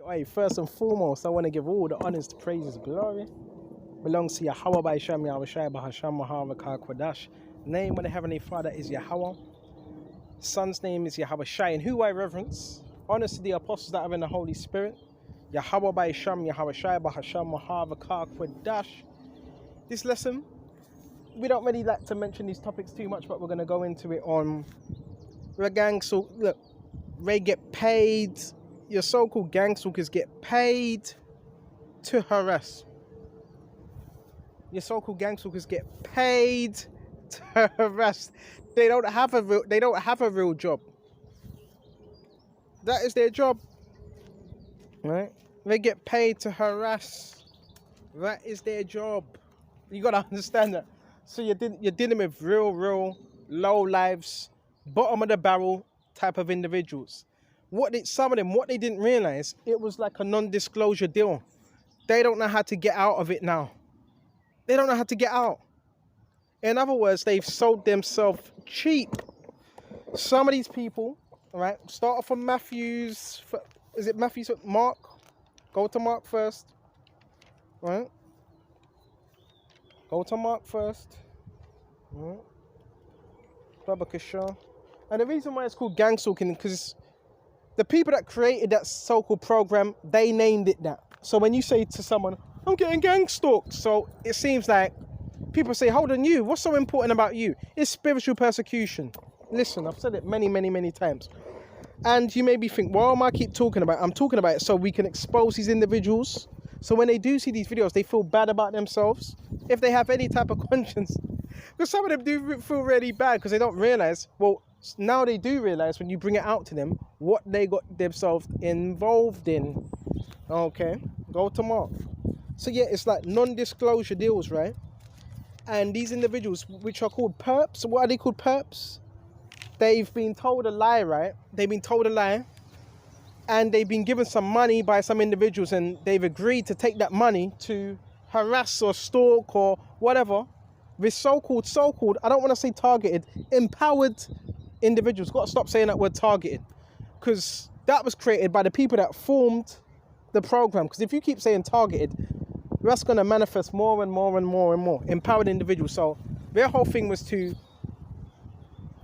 Hey, first and foremost, I want to give all the honors, praises, glory belongs to Yahweh by Shem Yahweh Shai Bahasham Mahavakar Kodash. Name of the Heavenly Father is Yahweh. Son's name is Yahweh Shai, and who I reverence. Honors to the apostles that are in the Holy Spirit. Yahweh by Shem Yahweh Shai Bahasham Mahavakar Kodash. This lesson, we don't really like to mention these topics too much, but we're going to go into it on the gang. So look, they get paid. Your so-called gangstalkers get paid to harass. Your so-called gangstalkers get paid to harass. They don't have a real job. That is their job, right? They get paid to harass. That is their job. You gotta understand that. So you're dealing with real low lives, bottom of the barrel type of individuals. Some of them, what they didn't realize, it was like a non-disclosure deal. They don't know how to get out of it now. They don't know how to get out. In other words, they've sold themselves cheap. Some of these people, all right, start off from Matthews. Is it Matthews? Mark? Go to Mark first. Right? Go to Mark first. Right? And the reason why it's called gangstalking, because the people that created that so-called program, they named it that. So when you say to someone, I'm getting gang stalked, so it seems like people say, hold on, you, what's so important about you? It's spiritual persecution. Listen, I've said it many times. And you maybe think, well, I keep talking about it. I'm talking about it so we can expose these individuals. So when they do see these videos, they feel bad about themselves. If they have any type of conscience. Because some of them do feel really bad because they don't realize, well, now they do realize when you bring it out to them what they got themselves involved in. Okay, go to Mark. So yeah, it's like non-disclosure deals, right? And these individuals, which are called perps, what are they called, perps? They've been told a lie, right? They've been told a lie, and they've been given some money by some individuals, and they've agreed to take that money to harass or stalk or whatever with so-called, I don't want to say targeted, empowered individuals. Got to stop saying that word targeted, because that was created by the people that formed the program. Because if you keep saying targeted, that's going to manifest more and more empowered individuals. So their whole thing was to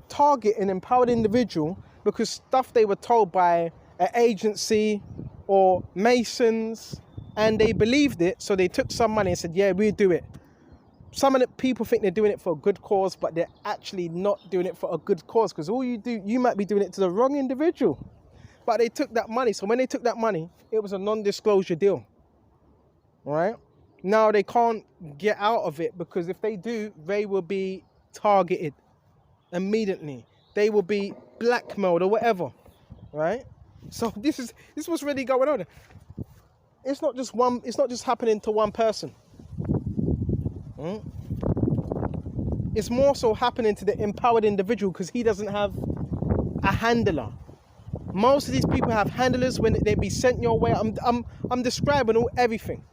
target an empowered individual because stuff they were told by an agency or Masons, and they believed it, so they took some money and said, yeah, we'll do it. Some of the people think they're doing it for a good cause, but they're actually not doing it for a good cause, because all you do, you might be doing it to the wrong individual. But they took that money. So when they took that money, it was a non-disclosure deal. All right? Now they can't get out of it, because if they do, they will be targeted immediately. They will be blackmailed or whatever. Right? So this is what's really going on. It's not just happening to one person. It's more so happening to the empowered individual because he doesn't have a handler. Most of these people have handlers when they be sent your way. I'm describing everything,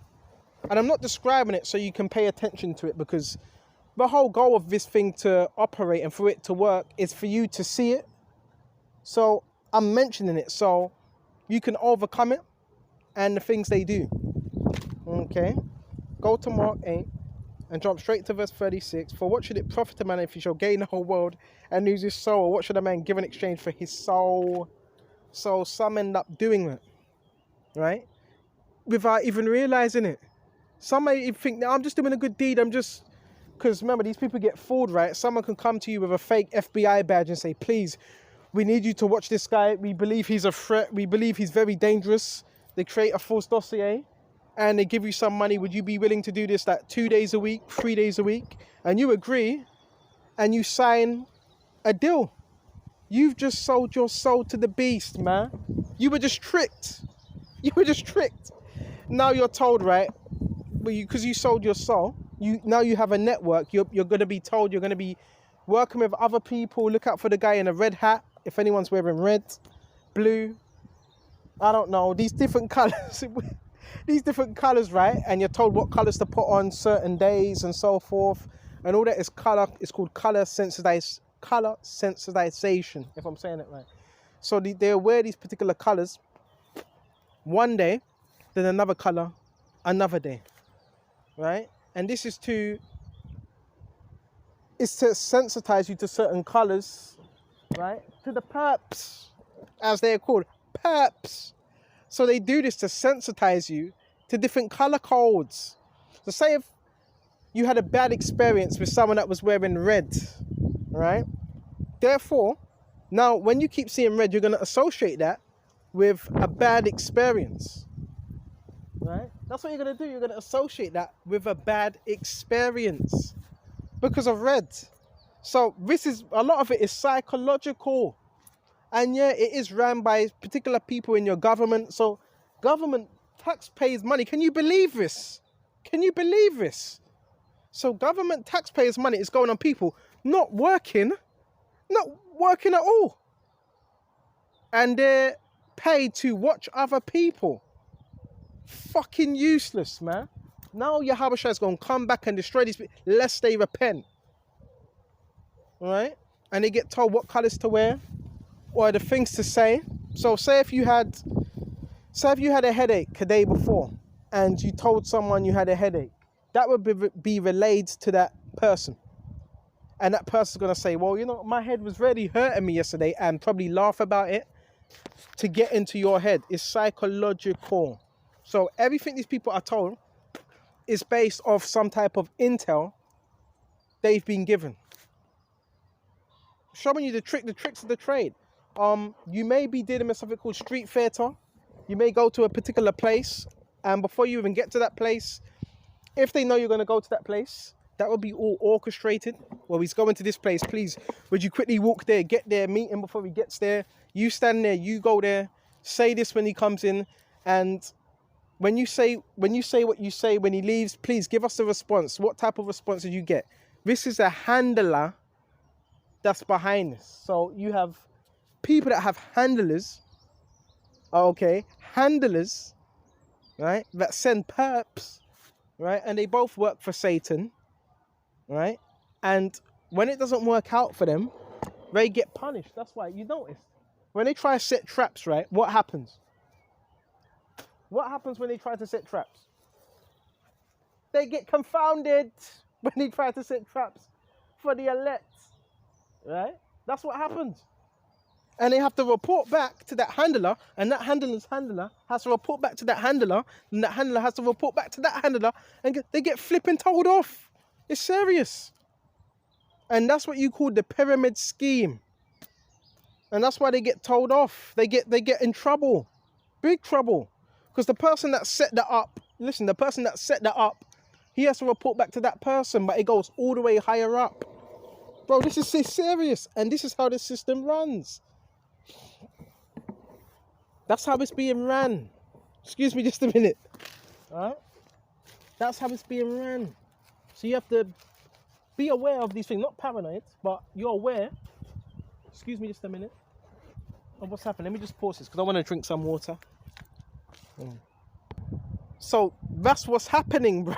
and I'm not describing it so you can pay attention to it, because the whole goal of this thing to operate and for it to work is for you to see it. So I'm mentioning it so you can overcome it and the things they do. Okay, go to Mark 8. And jump straight to verse 36. For what should it profit a man if he shall gain the whole world and lose his soul? Or what should a man give in exchange for his soul? So some end up doing that, right? Without even realizing it. Some may think, no, I'm just doing a good deed. Because remember, these people get fooled, right? Someone can come to you with a fake FBI badge and say, please, we need you to watch this guy. We believe he's a threat. We believe he's very dangerous. They create a false dossier. And they give you some money. Would you be willing to do this like 2 days a week, 3 days a week? And you agree, and you sign a deal. You've just sold your soul to the beast, man. You were just tricked. Now you're told, right? Because you sold your soul. Now you have a network. You're going to be told you're going to be working with other people. Look out for the guy in a red hat. If anyone's wearing red, blue, I don't know, these different colors. These different colors, right? And you're told what colors to put on certain days and so forth. And all that is color. It's called color sensitization, if I'm saying it right. So they wear these particular colors one day, then another color, another day, right? And this is to sensitize you to certain colors, right? To the perps, as they're called, perps. So they do this to sensitize you to different color codes. So say if you had a bad experience with someone that was wearing red, right? Therefore, now when you keep seeing red, you're going to associate that with a bad experience, right? That's what you're going to do. You're going to associate that with a bad experience because of red. So this is, a lot of it is psychological. And yeah, it is ran by particular people in your government. So government taxpayers' money. Can you believe this? Can you believe this? So government taxpayers' money is going on people not working at all. And they're paid to watch other people. Fucking useless, man. Now your Habasha is going to come back and destroy these people lest they repent. Right? And they get told what colours to wear or the things to say. So say if you had a headache a day before and you told someone you had a headache, that would be relayed to that person. And that person's going to say, well, you know, my head was really hurting me yesterday, and probably laugh about it to get into your head. It's psychological. So everything these people are told is based off some type of intel they've been given. Showing you the tricks of the trade. You may be dealing with something called street theatre. You may go to a particular place, and before you even get to that place, if they know you're going to go to that place, that will be all orchestrated. Well, he's going to this place. Please, would you quickly walk there, get there, meet him before he gets there. You stand there, you go there, say this when he comes in. And when you say what you say when he leaves, please give us a response. What type of response did you get? This is a handler that's behind this. So you have people that have handlers, okay, handlers, right, that send perps, right, and they both work for Satan, right, and when it doesn't work out for them, they get punished. That's why you notice when they try to set traps, right, what happens? What happens when they try to set traps? They get confounded when they try to set traps for the elect, right? That's what happens. And they have to report back to that handler, and that handler's handler has to report back to that handler, and that handler has to report back to that handler, and they get flipping told off. It's serious. And that's what you call the pyramid scheme. And that's why they get told off. They get in trouble. Big trouble. Because the person that set that up, listen, the person that set that up, he has to report back to that person, but it goes all the way higher up. Bro, this is serious. And this is how the system runs. That's how it's being ran. Excuse me just a minute. Alright? That's how it's being ran. So you have to be aware of these things. Not paranoid, but you're aware. Excuse me just a minute. Oh, what's happened? Let me just pause this because I want to drink some water. So that's what's happening, bro.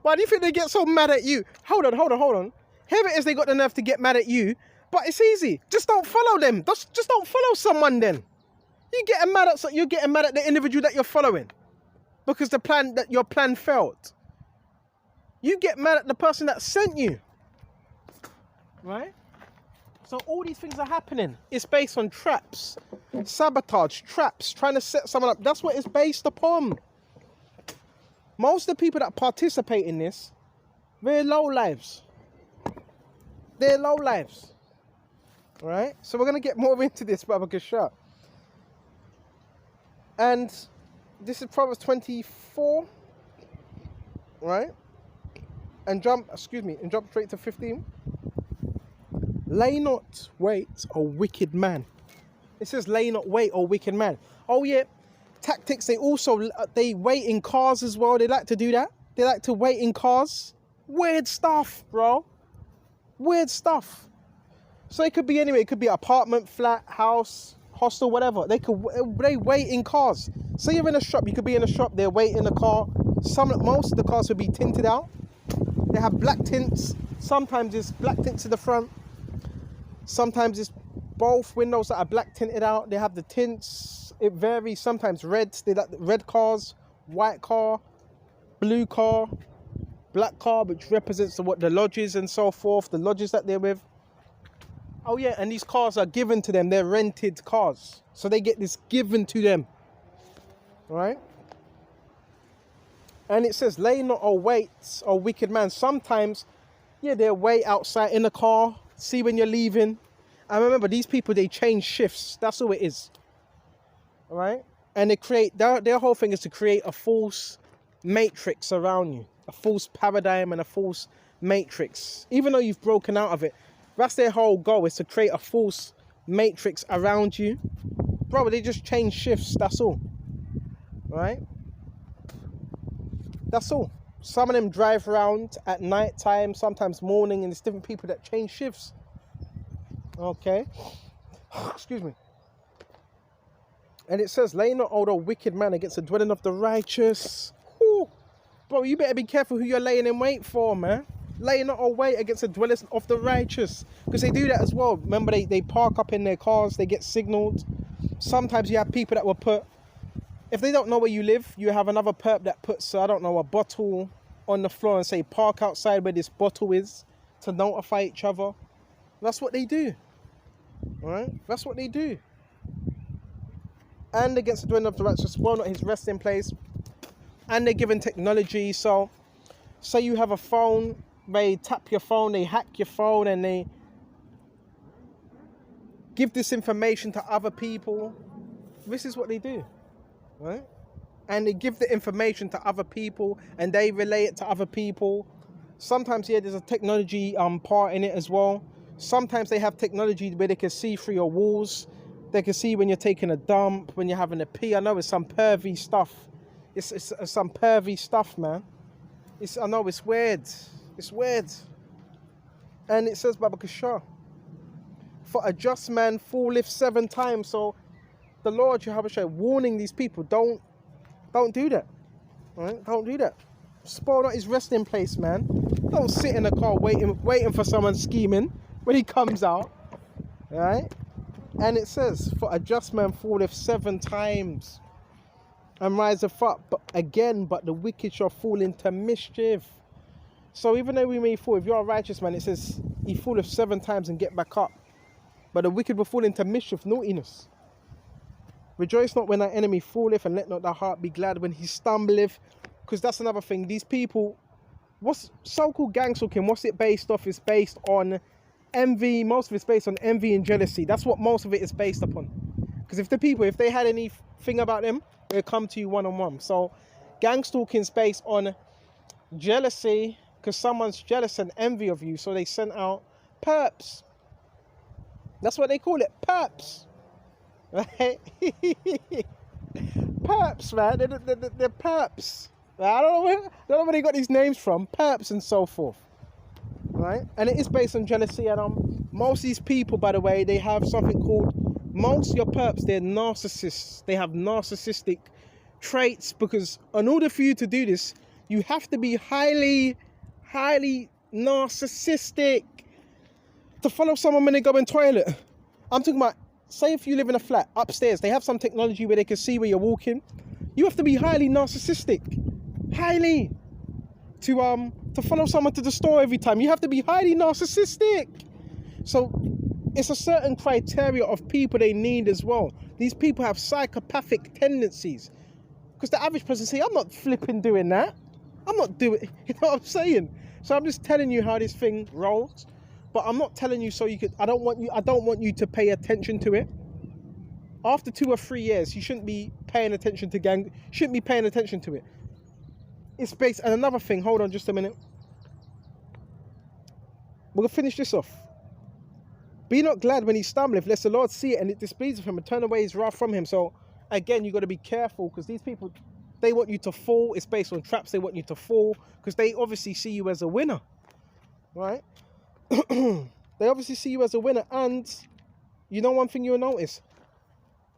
Why do you think they get so mad at you? Hold on. Here it is, they got the nerve to get mad at you. But it's easy. Just don't follow them. Just don't follow someone then. You're getting mad at the individual that you're following because your plan failed. You get mad at the person that sent you. Right? So all these things are happening. It's based on traps, sabotage, traps, trying to set someone up. That's what it's based upon. Most of the people that participate in this, they're low lives. They're low lives. Right? So we're going to get more into this, Baba Gasha. And this is Proverbs 24, right? And jump straight to 15. Lay not wait, O wicked man. It says lay not wait, O wicked man. Oh yeah, tactics, they wait in cars as well. They like to do that. They like to wait in cars. Weird stuff, bro. Weird stuff. So it could be anywhere. It could be apartment, flat, house, hostel, whatever. They wait in cars. So you're in a shop. You could be in a shop. They wait in a car. Most of the cars will be tinted out. They have black tints. Sometimes it's black tints to the front. Sometimes it's both windows that are black tinted out. They have the tints It varies. Sometimes reds, they like red cars, white car, blue car, black car, which represents the lodges and so forth, the lodges that they're with. Oh yeah, and these cars are given to them. They're rented cars. So they get this given to them. Right? And it says, lay not or wait, O wicked man. Sometimes, yeah, they'll wait outside in the car, see when you're leaving. And remember, these people, they change shifts. That's all it is. All right? And they create, their whole thing is to create a false matrix around you. A false paradigm and a false matrix. Even though you've broken out of it, that's their whole goal, is to create a false matrix around you. Bro, they just change shifts. That's all. All right? That's all. Some of them drive around at night time, sometimes morning, and it's different people that change shifts. Okay. Excuse me. And it says, lay not hold a wicked man against the dwelling of the righteous. Whew. Bro, you better be careful who you're laying in wait for, man. Lay not or wait against the dwellers of the righteous. Because they do that as well. Remember, they park up in their cars, they get signaled. Sometimes you have people that will put, if they don't know where you live, you have another perp that puts, I don't know, a bottle on the floor and say, park outside where this bottle is, to notify each other. That's what they do. All right? That's what they do. And against the dwelling of the righteous, well, not his resting place. And they're given technology. So, say you have a phone, they tap your phone, they hack your phone, and they give this information to other people. This is what they do. Right? And they give the information to other people and they relay it to other people. Sometimes, yeah, there's a technology part in it as well. Sometimes they have technology where they can see through your walls. They can see when you're taking a dump, when you're having a pee. I know it's some pervy stuff. It's some pervy stuff, man. I know it's weird. It's weird. And it says, Baba Kashar, for a just man falleth 7 times. So the Lord Jehovah warning these people, don't do that. Right? Don't do that. Spoil not his resting place, man. Don't sit in the car waiting for someone scheming when he comes out. Right? And it says, for a just man falleth 7 times and riseth up but the wicked shall fall into mischief. So even though we may fall, if you're a righteous man, it says he falleth 7 times and get back up. But the wicked will fall into mischief, naughtiness. Rejoice not when thy enemy falleth, and let not thy heart be glad when he stumbleth. Because that's another thing. These people, what's so-called gang stalking, what's it based off? It's based on envy. Most of it's based on envy and jealousy. That's what most of it is based upon. Because if they had anything about them, they'll come to you one-on-one. So gang stalking is based on jealousy, because someone's jealous and envy of you. So they sent out perps. That's what they call it, perps. Right? Perps, man. They're perps. I don't know where they got these names from. Perps and so forth. Right? And it is based on jealousy. And most of these people, by the way, they have something called, most of your perps, they're narcissists. They have narcissistic traits, because in order for you to do this, you have to be highly narcissistic to follow someone when they go in toilet. I'm talking about, say if you live in a flat upstairs, they have some technology where they can see where you're walking. You have to be highly narcissistic, to follow someone to the store every time. You have to be highly narcissistic. So it's a certain criteria of people they need as well. These people have psychopathic tendencies, because the average person say, I'm not flipping doing that. I'm not doing, you know what I'm saying? So I'm just telling you how this thing rolls. But I'm not telling you so you could, I don't want you to pay attention to it. After 2 or 3 years, you shouldn't be paying attention to it. It's based, and another thing, hold on just a minute. We're going to finish this off. Be not glad when he stumbleth, lest the Lord see it and it displeases him and turn away his wrath from him. So again, you got to be careful, because these people, they want you to fall. It's based on traps. They want you to fall because they obviously see you as a winner, right? They obviously see you as a winner. And you know one thing you'll notice,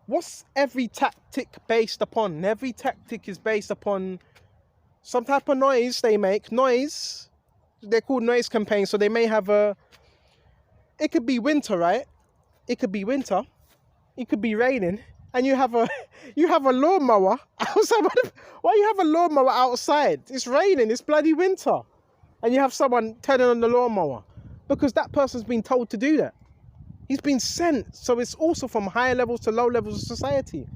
what's every tactic based upon? Every tactic is based upon some type of noise they make. Noise, they're called noise campaigns. So they may have it could be winter, right? It could be winter. It could be raining. and you have a you have a lawnmower outside. Why you have a lawnmower outside? It's raining. It's bloody winter, and you have someone turning on the lawnmower because that person's been told to do that. He's been sent. So it's also from higher levels to low levels of society.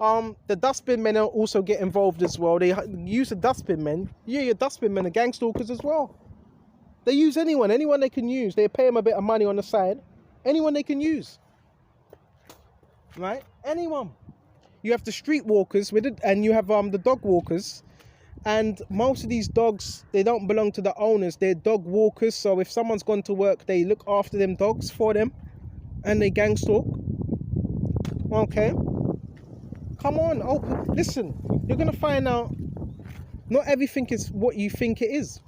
The dustbin men also get involved as well. They use the dustbin men. Yeah, your dustbin men are gang stalkers as well. They use anyone they can use. They pay them a bit of money on the side. Anyone they can use. Right? Anyone. You have the street walkers with it, and you have the dog walkers. And most of these dogs, they don't belong to the owners. They're dog walkers. So if someone's gone to work, they look after them dogs for them, and they gang stalk. Okay. Come on, listen. You're gonna find out. Not everything is what you think it is.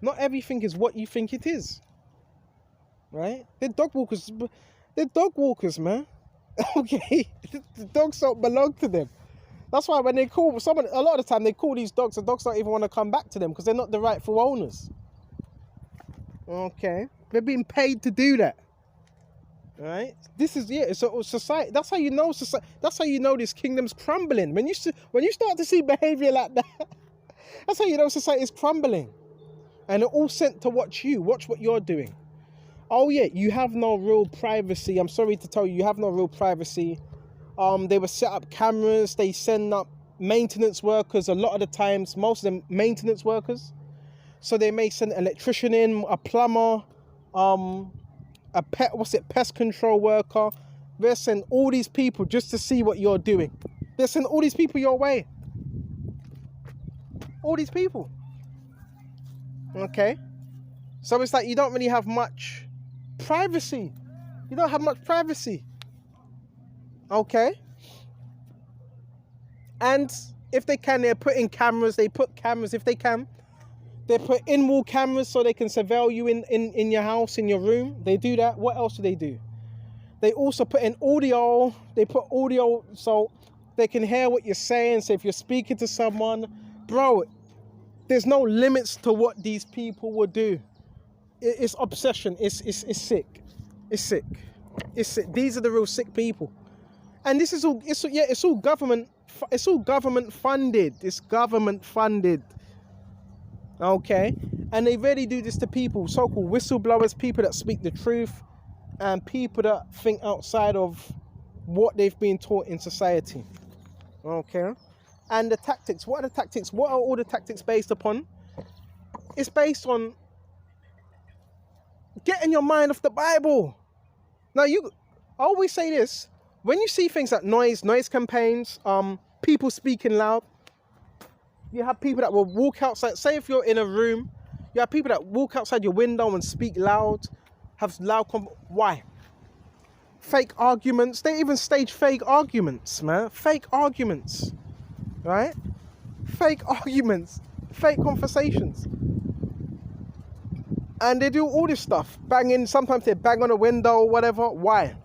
Not everything is what you think it is. Right? They're dog walkers. They're dog walkers, man. Okay? The dogs don't belong to them. That's why when they call someone, a lot of the time they call these dogs, the dogs don't even want to come back to them because they're not the rightful owners. Okay? They're being paid to do that. Right? This is, yeah, so society, that's how you know society, that's how you know this kingdom's crumbling. When you start to see behavior like that, that's how you know society is crumbling. And they're all sent to watch what you're doing. Oh yeah, you have no real privacy. I'm sorry to tell you, you have no real privacy. They will set up cameras, they send up maintenance workers, a lot of the times, most of them maintenance workers. So they may send an electrician in, a plumber, pest control worker. They send all these people just to see what you're doing. They send all these people your way. All these people. Okay? So it's like you don't really have much privacy. You don't have much privacy. Okay? And if they can, they put in cameras. They put cameras if they can. They put in-wall cameras so they can surveil you in your house, in your room. They do that. What else do they do? They also put in audio. They put audio so they can hear what you're saying. So if you're speaking to someone, bro, there's no limits to what these people will do. It's obsession. It's sick. It's sick. It's sick. These are the real sick people. And this is all, it's all government. It's all government funded. It's government funded. Okay, and they really do this to people, so-called whistleblowers, people that speak the truth, and people that think outside of what they've been taught in society. Okay, and the tactics. What are the tactics? What are all the tactics based upon? It's based on getting your mind off the Bible. Now, I always say this: when you see things like noise campaigns, people speaking loud. You have people that will walk outside. Say if you're in a room, you have people that walk outside your window and speak loud, why? Fake arguments. They even stage fake arguments, man. Fake arguments, right? Fake arguments, fake conversations. And they do all this stuff, banging. Sometimes they bang on a window, whatever. Why?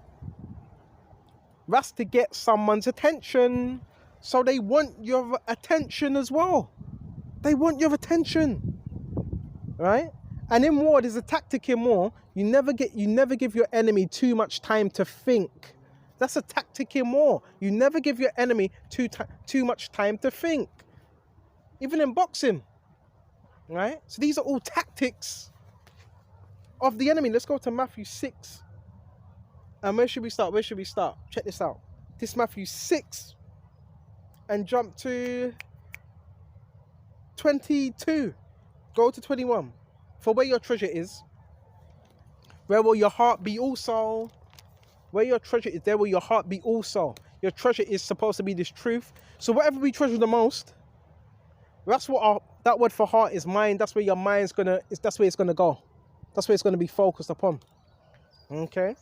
That's to get someone's attention. So they want your attention as well. They want your attention, right? And in war, there's a tactic in war. You never give your enemy too much time to think. That's a tactic in war. You never give your enemy too much time to think. Even in boxing, right? So these are all tactics of the enemy. Let's go to Matthew 6. And where should we start? Check this out. This is Matthew 6. And jump to 22. Go to 21. For where your treasure is, where will your heart be also? Where your treasure is, there will your heart be also. Your treasure is supposed to be this truth. So whatever we treasure the most, that's what that word for heart is mind. That's where your mind's that's where it's gonna go. That's where it's gonna be focused upon. Okay.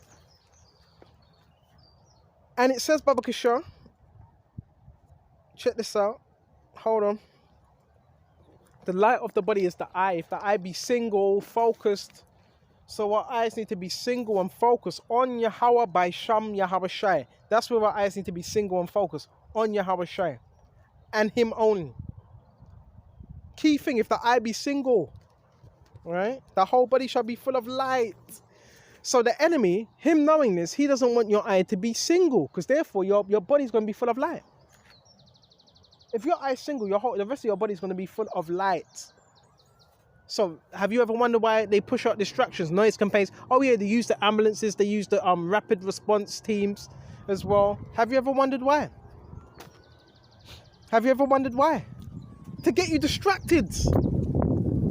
And it says, Baba Kishore, check this out. Hold on. The light of the body is the eye. If the eye be single, focused. So our eyes need to be single and focused on Yahweh by Sham Yahweh Shai. That's where our eyes need to be single and focused on Yahweh Shai. And Him only. Key thing, if the eye be single, right? The whole body shall be full of light. So the enemy, him knowing this, he doesn't want your eye to be single, because therefore your body's going to be full of light. If your eye's single, the rest of your body's going to be full of light. So have you ever wondered why they push out distractions, noise campaigns? Oh yeah, they use the ambulances, they use the rapid response teams as well. Have you ever wondered why? Have you ever wondered why? To get you distracted.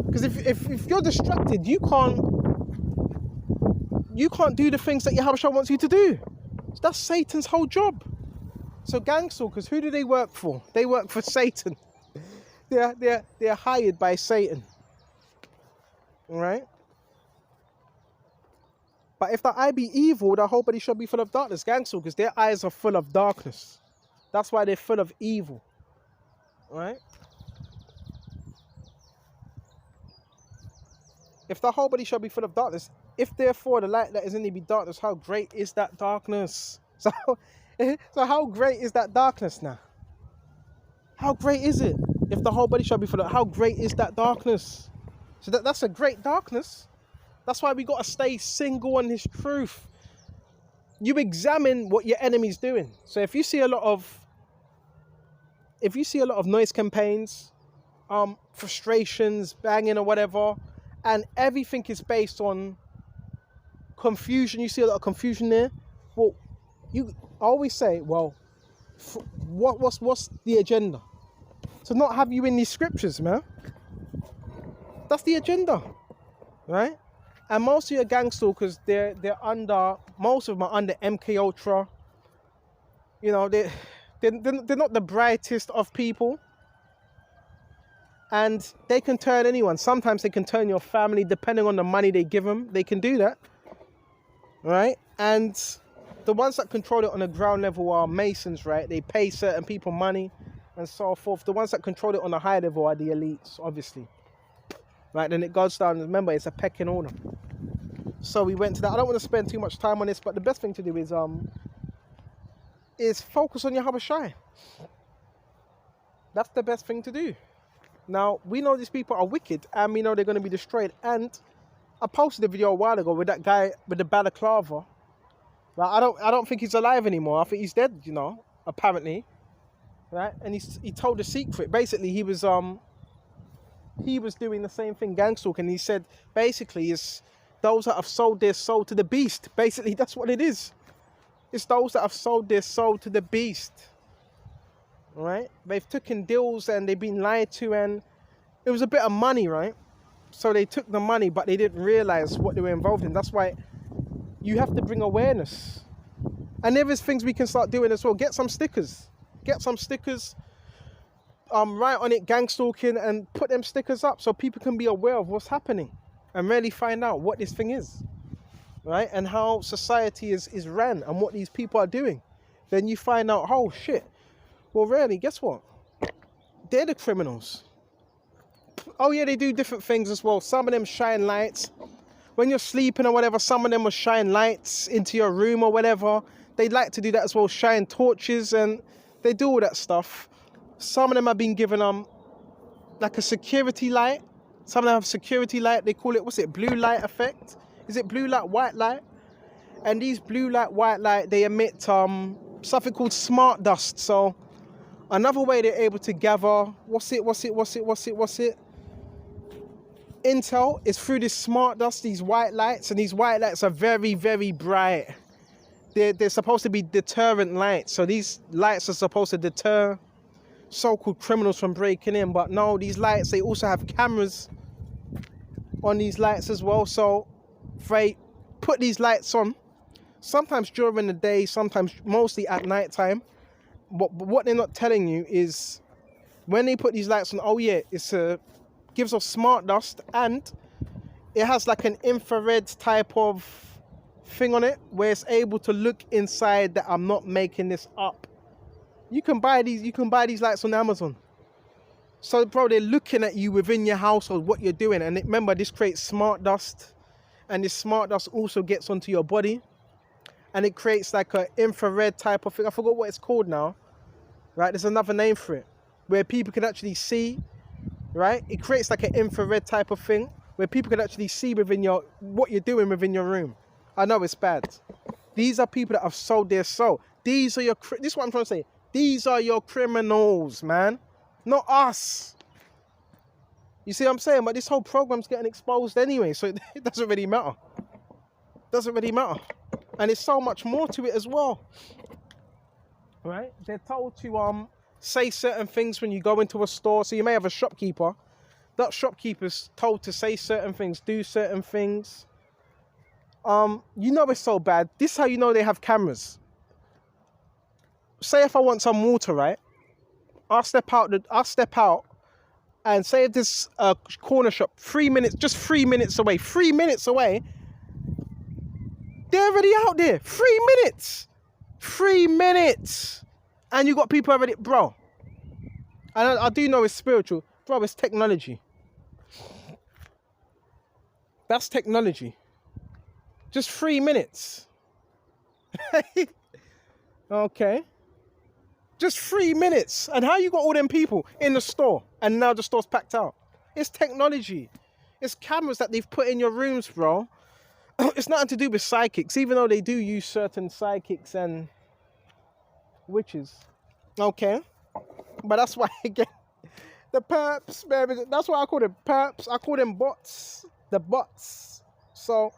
Because if you're distracted, you can't do the things that Yahushua wants you to do. That's Satan's whole job. So gangstalkers, who do they work for? They work for Satan. They're hired by Satan. All right? But if the eye be evil, the whole body shall be full of darkness. Gangstalkers, their eyes are full of darkness. That's why they're full of evil. All right? If the whole body shall be full of darkness, if therefore the light that is in thee be darkness, how great is that darkness? So how great is that darkness now? How great is it? If the whole body shall be full of, how great is that darkness? So that's a great darkness. That's why we got to stay single on his truth. You examine what your enemy's doing. So if you see a lot of noise campaigns, frustrations, banging or whatever, and everything is based on confusion, you see a lot of confusion there. Well, you always say, well, what's the agenda? To not have you in these scriptures, man. That's the agenda, right? And most of your gangstalkers, most of them are under MK Ultra. You know, they're not the brightest of people. And they can turn anyone. Sometimes they can turn your family, depending on the money they give them. They can do that, right? And the ones that control it on the ground level are Masons, right? They pay certain people money and so forth. The ones that control it on the high level are the elites, obviously. Right, then it goes down. Remember, it's a pecking order. So we went to that. I don't want to spend too much time on this, but the best thing to do is focus on your Yahushua. That's the best thing to do. Now, we know these people are wicked, and we know they're going to be destroyed. And I posted a video a while ago with that guy with the balaclava. Right, I don't think he's alive anymore. I think he's dead, you know, apparently. Right, and he told the secret. Basically, he was doing the same thing, gangstalk, and he said basically it's those that have sold their soul to the beast. Basically, that's what it is. It's those that have sold their soul to the beast. All right? They've taken deals and they've been lied to, and it was a bit of money, right? So they took the money, but they didn't realize what they were involved in. That's why you have to bring awareness. And there is things we can start doing as well. Get some stickers. Get some stickers. Write on it gangstalking and put them stickers up so people can be aware of what's happening and really find out what this thing is, right? And how society is ran and what these people are doing. Then you find out, oh shit, well really, guess what? They're the criminals. Oh yeah, they do different things as well. Some of them shine lights. When you're sleeping or whatever, some of them will shine lights into your room or whatever. They like to do that as well, shine torches, and they do all that stuff. Some of them have been given like a security light. Some of them have security light. They call it, what's it, blue light effect? Is it blue light, white light? And these blue light, white light, they emit something called smart dust. So another way they're able to gather, what's it? Intel is through this smart dust, these white lights, and these white lights are very, very bright. They're supposed to be deterrent lights. So these lights are supposed to deter so-called criminals from breaking in, but no, these lights, they also have cameras on these lights as well. So they put these lights on sometimes during the day, sometimes mostly at night time. But what they're not telling you is when they put these lights on, oh yeah, gives off smart dust, and it has like an infrared type of thing on it where it's able to look inside. That I'm not making this up. You can buy these lights on Amazon. So bro, they're looking at you within your household, what you're doing. And remember, this creates smart dust, and this smart dust also gets onto your body, and it creates like an infrared type of thing. I forgot what it's called now, right? There's another name for it, where people can actually see, right? It creates like an infrared type of thing where people can actually see what you're doing within your room. I know it's bad. These are people that have sold their soul. These are this is what I'm trying to say. These are your criminals, man. Not us. You see what I'm saying? But this whole program's getting exposed anyway, so it doesn't really matter. Doesn't really matter. And there's so much more to it as well. Right? They're told to say certain things when you go into a store. So you may have a shopkeeper. That shopkeeper's told to say certain things, do certain things. You know it's so bad. This is how you know they have cameras. Say if I want some water, right? I'll step out and say if this corner shop 3 minutes, just 3 minutes away, 3 minutes away, they're already out there. 3 minutes. 3 minutes. And you got people already, bro. And I do know it's spiritual. Bro, it's technology. That's technology. Just 3 minutes. Okay. Just 3 minutes. And how you got all them people in the store and now the store's packed out? It's technology. It's cameras that they've put in your rooms, bro. It's nothing to do with psychics, even though they do use certain psychics and witches. Okay. But that's why, again, the perps, baby, that's why I call them perps. I call them bots. The bots. So,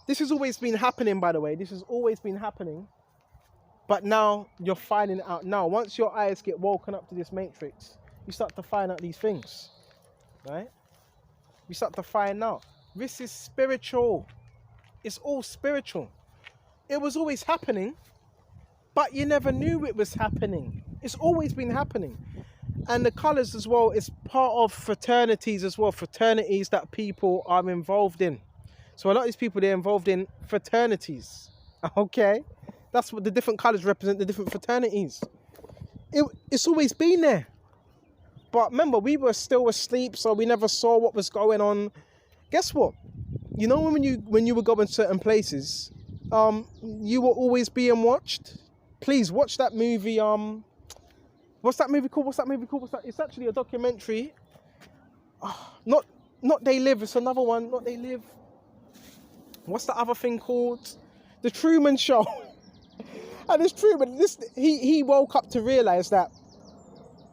this has always been happening, by the way. This has always been happening. But now, you're finding it out now. Once your eyes get woken up to this matrix, you start to find out these things. Right? You start to find out. This is spiritual. It's all spiritual. It was always happening, but you never knew it was happening. It's always been happening. And the colours as well is part of fraternities as well. Fraternities that people are involved in. So a lot of these people, they're involved in fraternities. Okay? That's what the different colours represent, the different fraternities. It's always been there. But remember, we were still asleep, so we never saw what was going on. Guess what? You know when you were going certain places, you were always being watched? Please watch that movie. What's that movie called? It's actually a documentary. Not They Live. It's another one. Not They Live. What's the other thing called? The Truman Show. And it's Truman. He woke up to realize that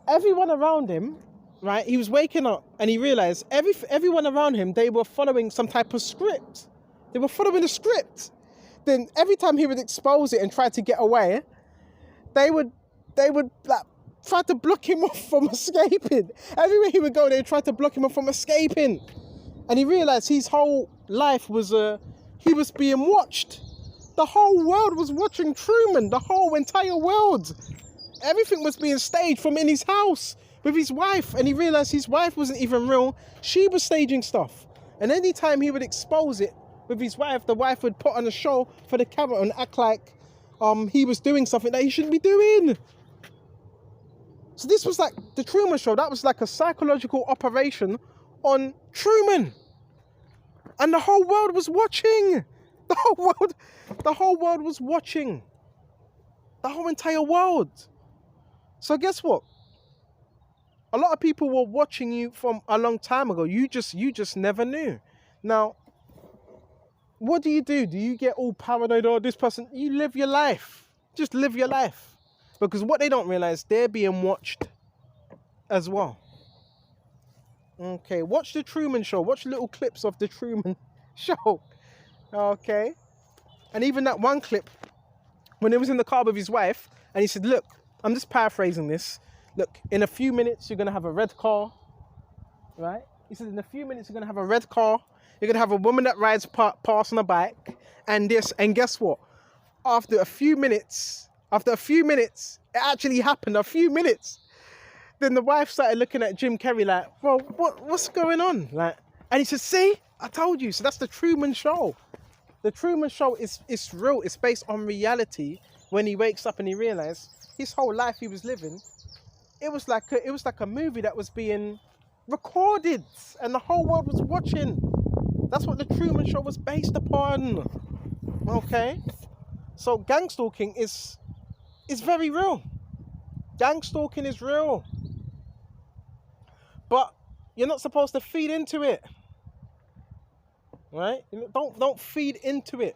everyone around him, right? He was waking up and he realized everyone around him, they were following some type of script. They were following the script. Then every time he would expose it and try to get away, they would like try to block him off from escaping. Everywhere he would go, they would try to block him off from escaping. And he realized his whole life was he was being watched. The whole world was watching Truman. The whole entire world. Everything was being staged from in his house with his wife. And he realized his wife wasn't even real. She was staging stuff. And anytime he would expose it with his wife, the wife would put on a show for the camera and act like he was doing something that he shouldn't be doing. So this was like the Truman Show. That was like a psychological operation on Truman. And the whole world was watching. The whole world was watching. The whole entire world. So guess what? A lot of people were watching you from a long time ago. You just never knew. Now, what do? Do you get all paranoid? Oh, this person, you live your life. Just live your life. Because what they don't realize, they're being watched as well. Okay, watch the Truman Show. Watch little clips of the Truman Show. Okay. And even that one clip, when he was in the car with his wife, and he said, look, I'm just paraphrasing this. Look, in a few minutes, you're going to have a red car. Right? He said, in a few minutes, you're going to have a red car. You're going to have a woman that rides past on a bike. And this, and guess what? After a few minutes, it actually happened, a few minutes. Then the wife started looking at Jim Carrey like, well, what's going on? Like, and he said, see, I told you. So that's the Truman Show. The Truman Show is real. It's based on reality. When he wakes up and he realized his whole life he was living, it was like a movie that was being recorded and the whole world was watching. That's what the Truman Show was based upon. Okay? So gang stalking is very real. Gang stalking is real. But you're not supposed to feed into it. Right? Don't feed into it.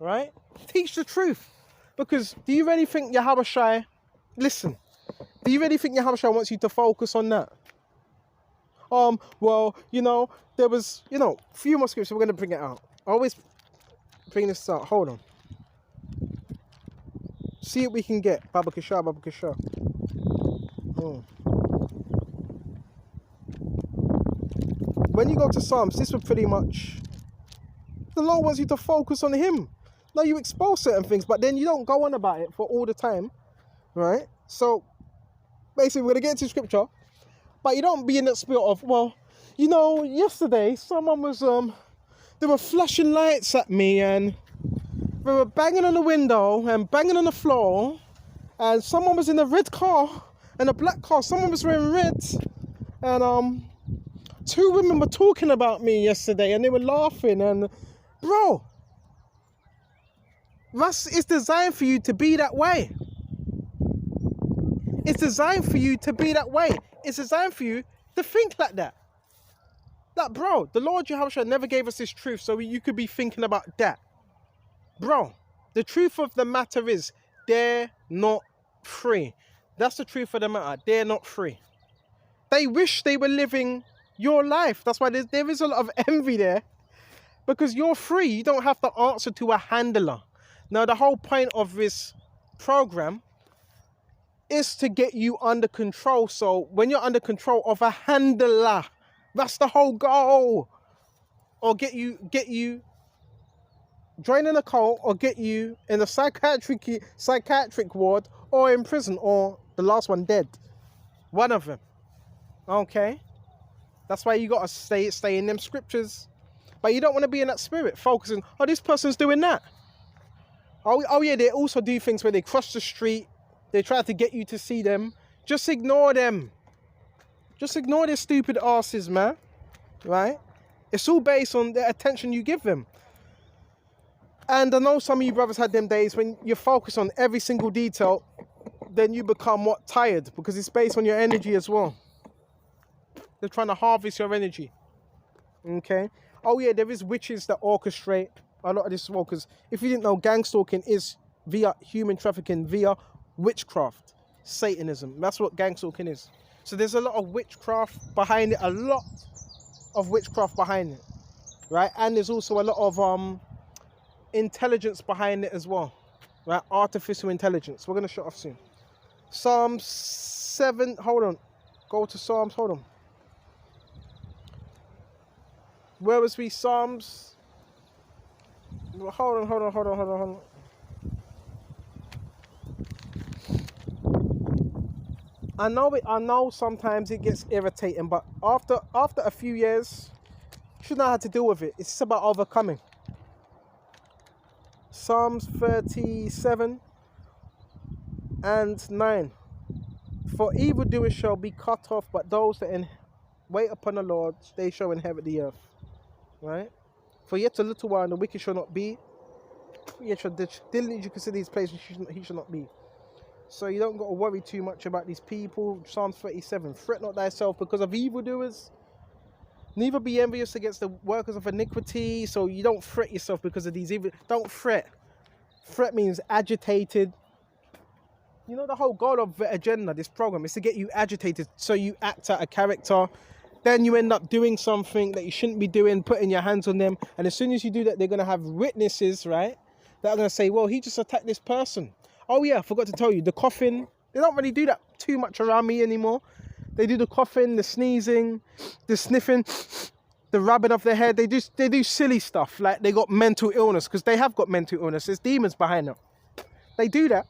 right? Teach the truth. Because do you really think Yahushua, listen, do you really think Yahushua wants you to focus on that? Well, there was, a few more scriptures. We're going to bring it out. I always bring this out. Hold on. See what we can get. Baba Kasha, Baba Kasha. When you go to Psalms, this was pretty much, the Lord wants you to focus on Him. Now you expose certain things, but then you don't go on about it for all the time, right? So, basically, we're going to get into scripture, but you don't be in that spirit of, well, yesterday, someone was, they were flashing lights at me, and they were banging on the window, and banging on the floor, and someone was in a red car, and a black car, someone was wearing red, and, 2 women were talking about me yesterday, and they were laughing, and, bro, it's designed for you to be that way. It's designed for you to be that way. It's designed for you to think like that. That, bro, the Lord Yahushua never gave us this truth so you could be thinking about that. Bro, the truth of the matter is they're not free. That's the truth of the matter. They're not free. They wish they were living your life. That's why there is a lot of envy there. Because you're free. You don't have to answer to a handler. Now, the whole point of this program is to get you under control. So when you're under control of a handler, that's the whole goal. Or get you joining a cult, or get you in a psychiatric ward, or in prison, or the last one dead. One of them. Okay? That's why you got to stay in them scriptures. But you don't want to be in that spirit, focusing, oh, this person's doing that. Oh yeah, they also do things where they cross the street. They try to get you to see them. Just ignore them. Just ignore their stupid asses, man. Right? It's all based on the attention you give them. And I know some of you brothers had them days when you focus on every single detail, then you become tired, because it's based on your energy as well. They're trying to harvest your energy. Okay? Oh yeah, there is witches that orchestrate a lot of this as well, because if you didn't know, gang stalking is via human trafficking, via witchcraft, Satanism. That's what gang stalking is. So there's a lot of witchcraft behind it, right? And there's also a lot of intelligence behind it as well, right? Artificial intelligence. We're going to shut off soon. Psalms 7, hold on. Go to Psalms, hold on. Where was we? Psalms. Hold on. I know sometimes it gets irritating, but after a few years, you should know how to deal with it. It's just about overcoming. Psalms 37 and 9. For evildoers shall be cut off, but those that wait upon the Lord, they shall inherit the earth. Right? For yet a little while, and the wicked shall not be. Yet shall diligently consider his place, he shall not be. So you don't got to worry too much about these people. Psalms 37. Fret not thyself because of evildoers. Neither be envious against the workers of iniquity. So you don't fret yourself because of these evil. Don't fret. Fret means agitated. You know, the whole goal of the agenda, this program, is to get you agitated so you act out a character. Then you end up doing something that you shouldn't be doing, putting your hands on them. And as soon as you do that, they're going to have witnesses, right? That are going to say, well, he just attacked this person. Oh, yeah, I forgot to tell you, the coughing. They don't really do that too much around me anymore. They do the coughing, the sneezing, the sniffing, the rubbing of their head. They do silly stuff, like they got mental illness, because they have got mental illness. There's demons behind them. They do that.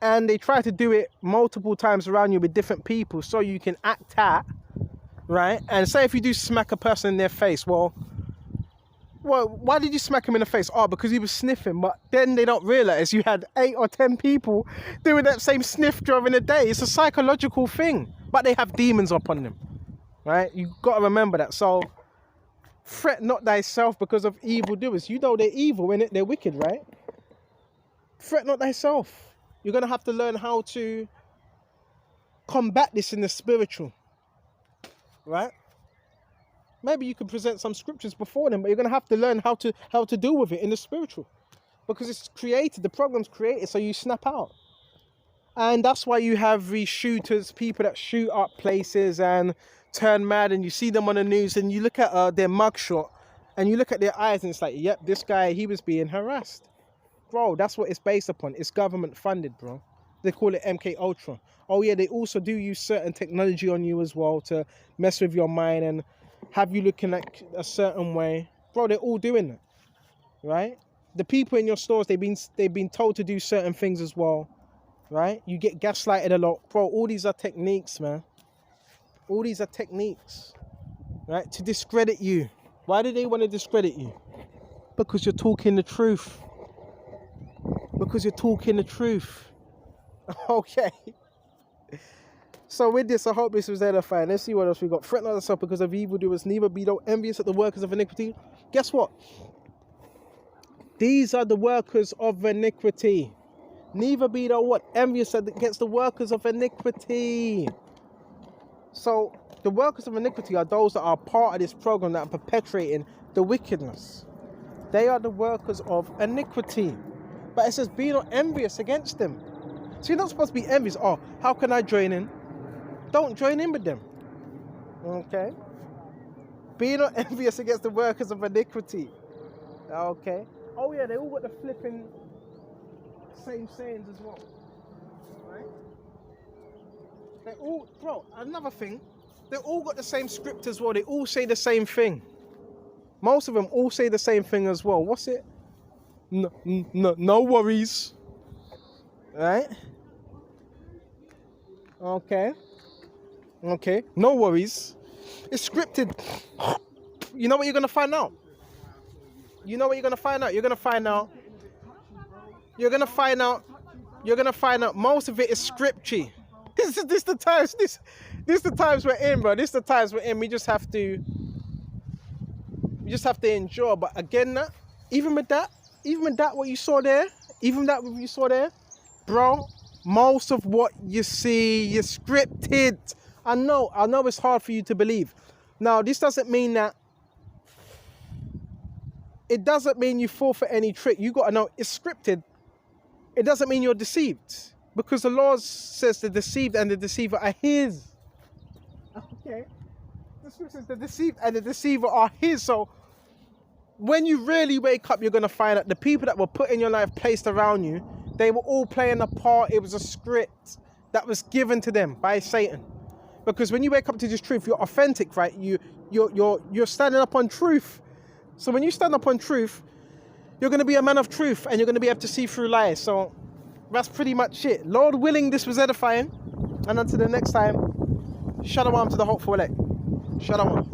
And they try to do it multiple times around you with different people so you can act out. Right? And say if you do smack a person in their face, well, why did you smack him in the face? Oh, because he was sniffing. But then they don't realize you had 8 or 10 people doing that same sniff during the day. It's a psychological thing. But they have demons upon them. Right? You got to remember that. So, fret not thyself because of evildoers. You know they're evil, innit? They're wicked, right? Fret not thyself. You're going to have to learn how to combat this in the spiritual. Right? Maybe you can present some scriptures before them, but you're going to have to learn how to deal with it in the spiritual. because it's created, the program's created, so you snap out. And that's why you have these shooters, people that shoot up places and turn mad, and you see them on the news, and you look at their mugshot, and you look at their eyes, and it's like, yep, this guy, he was being harassed. Bro, that's what it's based upon. It's government funded, bro. They call it MK Ultra. Oh yeah, they also do use certain technology on you as well to mess with your mind and have you looking like a certain way. Bro, they're all doing that, right? The people in your stores, they've been told to do certain things as well. Right? You get gaslighted a lot. Bro, all these are techniques, man. All these are techniques, right? To discredit you. Why do they want to discredit you? Because you're talking the truth. Because you're talking the truth. Okay. So with this, I hope this was edifying. Let's see what else we got. Fret not yourself because of evildoers, neither be thou envious at the workers of iniquity. Guess what? These are the workers of iniquity. Neither be thou what? Envious against the workers of iniquity. So the workers of iniquity are those that are part of this program that are perpetuating the wickedness. They are the workers of iniquity. But it says, be not envious against them. So you're not supposed to be envious. Oh, how can I join in? Don't join in with them. Okay? Be not envious against the workers of iniquity. Okay? Oh yeah, they all got the flipping same sayings as well, right? They all, bro, another thing, they all got the same script as well. They all say the same thing. Most of them all say the same thing as well. What's it? No worries, right? Okay, no worries. It's scripted. You know what you're gonna find out? You're gonna find out most of it is scripty. This the times we're in, bro. This the times we're in. We just have to endure. But again, even with that, what you saw there, bro, most of what you see is scripted. I know it's hard for you to believe. Now, this doesn't mean that. It doesn't mean you fall for any trick. You got to know it's scripted. It doesn't mean you're deceived. Because the Lord says the deceived and the deceiver are his. Okay? The scripture says the deceived and the deceiver are his. So when you really wake up, you're going to find out the people that were put in your life, placed around you, they were all playing a part. It was a script that was given to them by Satan. Because when you wake up to this truth, you're authentic, right? You're standing up on truth. So when you stand up on truth, you're going to be a man of truth and you're going to be able to see through lies. So that's pretty much it. Lord willing, this was edifying. And until the next time, shalom to the hopeful elect. Shalom.